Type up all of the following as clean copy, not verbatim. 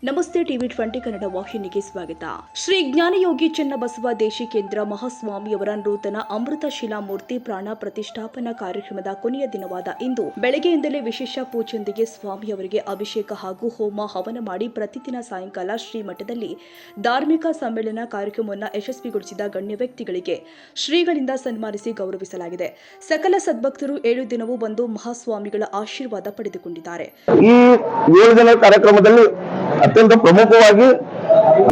ನಮಸ್ತೆ ಟಿವಿ20 ಕನ್ನಡ ವಾಹಿನಿಗೆ ಸ್ವಾಗತ. ಶ್ರೀ ಜ್ಞಾನಯೋಗಿ ಚನ್ನಬಸವ ದೇಶಿಕೇಂದ್ರ ಮಹಾಸ್ವಾಮಿಯವರ ನೂತನ ಅಮೃತ ಶಿಲಾಮೂರ್ತಿ ಪ್ರಾಣ ಪ್ರತಿಷ್ಠಾಪನಾ ಕಾರ್ಯಕ್ರಮದ ಕೊನೆಯ ದಿನವಾದ ಇಂದು ಬೆಳಗ್ಗೆಯಿಂದಲೇ ವಿಶೇಷ ಪೂಜೆಯೊಂದಿಗೆ ಸ್ವಾಮಿಯವರಿಗೆ ಅಭಿಷೇಕ ಹಾಗೂ ಹೋಮ ಹವನ ಮಾಡಿ ಪ್ರತಿದಿನ ಸಾಯಂಕಾಲ ಶ್ರೀಮಠದಲ್ಲಿ ಧಾರ್ಮಿಕ ಸಮ್ಮೇಳನ ಕಾರ್ಯಕ್ರಮವನ್ನು ಯಶಸ್ವಿಗೊಳಿಸಿದ ಗಣ್ಯ ವ್ಯಕ್ತಿಗಳಿಗೆ ಶ್ರೀಗಳಿಂದ ಸನ್ಮಾನಿಸಿ ಗೌರವಿಸಲಾಗಿದೆ. ಸಕಲ ಸದ್ಭಕ್ತರು 7 ದಿನವೂ ಬಂದು ಮಹಾಸ್ವಾಮಿಗಳ ಆಶೀರ್ವಾದ ಪಡೆದುಕೊಂಡಿದ್ದಾರೆ. ಈ 7 ದಿನ ಕಾರ್ಯಕ್ರಮದಲ್ಲಿ ಅತ್ಯಂತ ಪ್ರಮುಖವಾಗಿ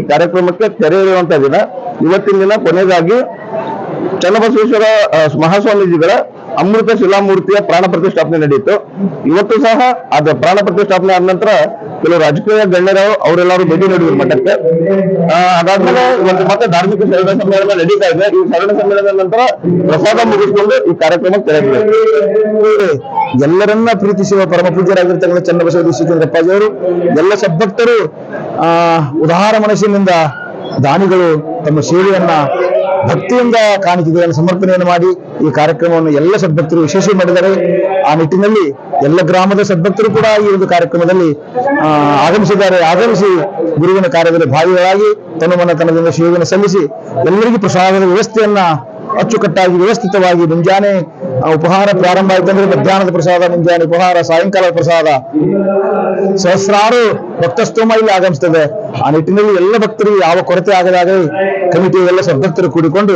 ಕಾರ್ಯಕ್ರಮಕ್ಕೆ ತೆರೆ ಇರುವಂತಹ ದಿನ ಇವತ್ತಿನ ದಿನ ಕೊನೆಯದಾಗಿ ಚನ್ನಬಸವೇಶ್ವರ ಮಹಾಸ್ವಾಮೀಜಿಗಳ ಅಮೃತ ಶಿಲಾಮೂರ್ತಿಯ ಪ್ರಾಣ ಪ್ರತಿಷ್ಠಾಪನೆ ನಡೆಯಿತು. ಇವತ್ತು ಸಹ ಅದ ಪ್ರಾಣ ಪ್ರತಿಷ್ಠಾಪನೆ ಆದ ನಂತರ ಕೆಲವು ರಾಜಕೀಯ ಗಣ್ಯರು ಅವರೆಲ್ಲರೂ ಭೇಟಿ ನೀಡಿದ್ರು ಮಠಕ್ಕೆ. ಅದಾದ್ಮೇಲೆ ಇವತ್ತು ಮತ್ತೆ ಧಾರ್ಮಿಕ ಶರಣ ಸಮ್ಮೇಳನ ನಡೀತಾ ಇದೆ. ಈ ಶರಣ ಸಮ್ಮೇಳನದ ನಂತರ ಪ್ರಸಾದ ಮುಗಿಸಿಕೊಂಡು ಈ ಕಾರ್ಯಕ್ರಮಕ್ಕೆ ತೆರೆದಿದೆ. ಎಲ್ಲರನ್ನ ಪ್ರೀತಿಸುವ ಪರಮ ಪೂಜ್ಯರಾಗಿರ್ತಕ್ಕಂಥ ಚನ್ನಬಸವ ದೇಶಿಕೇಂದ್ರಪ್ಪಾಜಿಯವರು ಎಲ್ಲ ಸದ್ಭಕ್ತರು ಉದಾರ ಮನಸ್ಸಿನಿಂದ ದಾನಿಗಳು ತಮ್ಮ ಸೇವೆಯನ್ನ ಭಕ್ತಿಯಿಂದ ಕಾಣಿಕೆಗಳನ್ನು ಸಮರ್ಪಣೆಯನ್ನು ಮಾಡಿ ಈ ಕಾರ್ಯಕ್ರಮವನ್ನು ಎಲ್ಲ ಸದ್ಭಕ್ತರು ಯಶಸ್ವಿ ಮಾಡಿದ್ದಾರೆ. ಆ ನಿಟ್ಟಿನಲ್ಲಿ ಎಲ್ಲ ಗ್ರಾಮದ ಸದ್ಭಕ್ತರು ಕೂಡ ಈ ಒಂದು ಕಾರ್ಯಕ್ರಮದಲ್ಲಿ ಆಗಮಿಸಿದ್ದಾರೆ. ಆಗಮಿಸಿ ಗುರುವಿನ ಕಾರ್ಯದಲ್ಲಿ ಭಾಗಿಗಳಾಗಿ ತನುಮನತನದಿಂದ ಸೇವೆಯನ್ನು ಸಲ್ಲಿಸಿ ಎಲ್ಲರಿಗೂ ಪ್ರಸಾದದ ವ್ಯವಸ್ಥೆಯನ್ನ ಅಚ್ಚುಕಟ್ಟಾಗಿ ವ್ಯವಸ್ಥಿತವಾಗಿ ಮುಂಜಾನೆ ಉಪಹಾರ ಪ್ರಾರಂಭ ಆಯ್ತಂದ್ರೆ ಮಧ್ಯಾಹ್ನದ ಪ್ರಸಾದ, ಮುಂಜಾನೆ ಉಪಹಾರ, ಸಾಯಂಕಾಲದ ಪ್ರಸಾದ, ಸಹಸ್ರಾರು ಭಕ್ತಸ್ತೋಮ ಇಲ್ಲಿ ಆಗಮಿಸ್ತದೆ. ಆ ನಿಟ್ಟಿನಲ್ಲಿ ಎಲ್ಲ ಭಕ್ತರಿಗೆ ಯಾವ ಕೊರತೆ ಆಗದಾಗೆ ಕಮಿಟಿಯ ಎಲ್ಲ ಸದ್ಭಕ್ತರು ಕೂಡಿಕೊಂಡು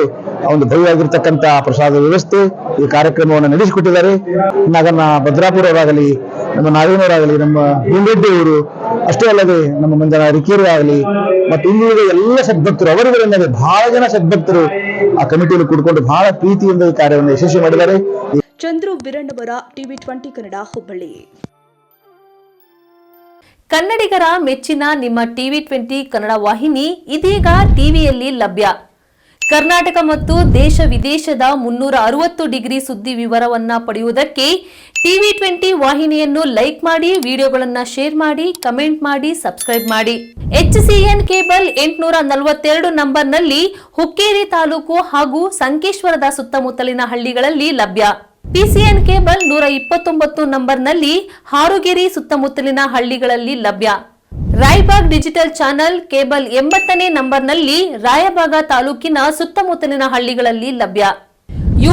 ಒಂದು ಭವ್ಯವಾಗಿರ್ತಕ್ಕಂಥ ಪ್ರಸಾದ ವ್ಯವಸ್ಥೆ ಈ ಕಾರ್ಯಕ್ರಮವನ್ನು ನಡೆಸಿಕೊಟ್ಟಿದ್ದಾರೆ. ನಾಗನ್ನ ಭದ್ರಾಪುರ ಅವರಾಗಲಿ, ನಮ್ಮ ನಾಗೇನವರಾಗಲಿ, ನಮ್ಮ ಭೀಮರೆಡ್ಡಿ ಅವರು, ಅಷ್ಟೇ ಅಲ್ಲದೆ ನಮ್ಮ ಮಂಜನ ರಿಕೇರಿ ಆಗಲಿ, ಮತ್ತೆ ಇನ್ನುಳಿದ ಎಲ್ಲ ಸದ್ಭಕ್ತರು ಅವರುಗಳಿಂದ ಬಹಳ ಜನ ಸದ್ಭಕ್ತರು ಆ ಕಮಿಟಿಯಲ್ಲಿ ಕೂಡಿಕೊಂಡು ಬಹಳ ಪ್ರೀತಿಯಿಂದ ಈ ಕಾರ್ಯವನ್ನು ಯಶಸ್ವಿ ಮಾಡಿದ್ದಾರೆ. ಚಂದ್ರು ಬಿರಣ್ಣವರ ಟಿವಿ20 ಕನ್ನಡ, ಹುಬ್ಬಳ್ಳಿ. ಕನ್ನಡಿಗರ ಮೆಚ್ಚಿನ ನಿಮ್ಮ ಟಿವಿ20 ಕನ್ನಡ ವಾಹಿನಿ ಇದೀಗ ಟಿವಿಯಲ್ಲಿ ಲಭ್ಯ. ಕರ್ನಾಟಕ ಮತ್ತು ದೇಶ ವಿದೇಶದ 360 ಡಿಗ್ರಿ ಸುದ್ದಿ ವಿವರವನ್ನ ಪಡೆಯುವುದಕ್ಕೆ ಟಿವಿ20 ವಾಹಿನಿಯನ್ನು ಲೈಕ್ ಮಾಡಿ, ವಿಡಿಯೋಗಳನ್ನು ಶೇರ್ ಮಾಡಿ, ಕಮೆಂಟ್ ಮಾಡಿ, ಸಬ್ಸ್ಕ್ರೈಬ್ ಮಾಡಿ. HCN ಕೇಬಲ್ 842 ನಂಬರ್ನಲ್ಲಿ ಹುಕ್ಕೇರಿ ತಾಲೂಕು ಹಾಗೂ ಸಂಕೇಶ್ವರದ ಸುತ್ತಮುತ್ತಲಿನ ಹಳ್ಳಿಗಳಲ್ಲಿ ಲಭ್ಯ. PCN ಕೇಬಲ್ 129 ನಂಬರ್ನಲ್ಲಿ ಹಾರುಗೆರೆ ಸುತ್ತಮುತ್ತಲಿನ ಹಳ್ಳಿಗಳಲ್ಲಿ ಲಭ್ಯ. ರಾಯಬಾಗ್ ಡಿಜಿಟಲ್ ಚಾನೆಲ್ ಕೇಬಲ್ 80ನೇ ನಂಬರ್ನಲ್ಲಿ ರಾಯಬಾಗ ತಾಲೂಕಿನ ಸುತ್ತಮುತ್ತಲಿನ ಹಳ್ಳಿಗಳಲ್ಲಿ ಲಭ್ಯ.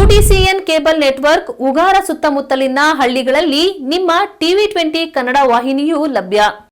UDCN ಕೇಬಲ್ ನೆಟ್ವರ್ಕ್ ಉಗಾರ ಸುತ್ತಮುತ್ತಲಿನ ಹಳ್ಳಿಗಳಲ್ಲಿ ನಿಮ್ಮ ಟಿವಿ20 ಕನ್ನಡ ವಾಹಿನಿಯೂ ಲಭ್ಯ.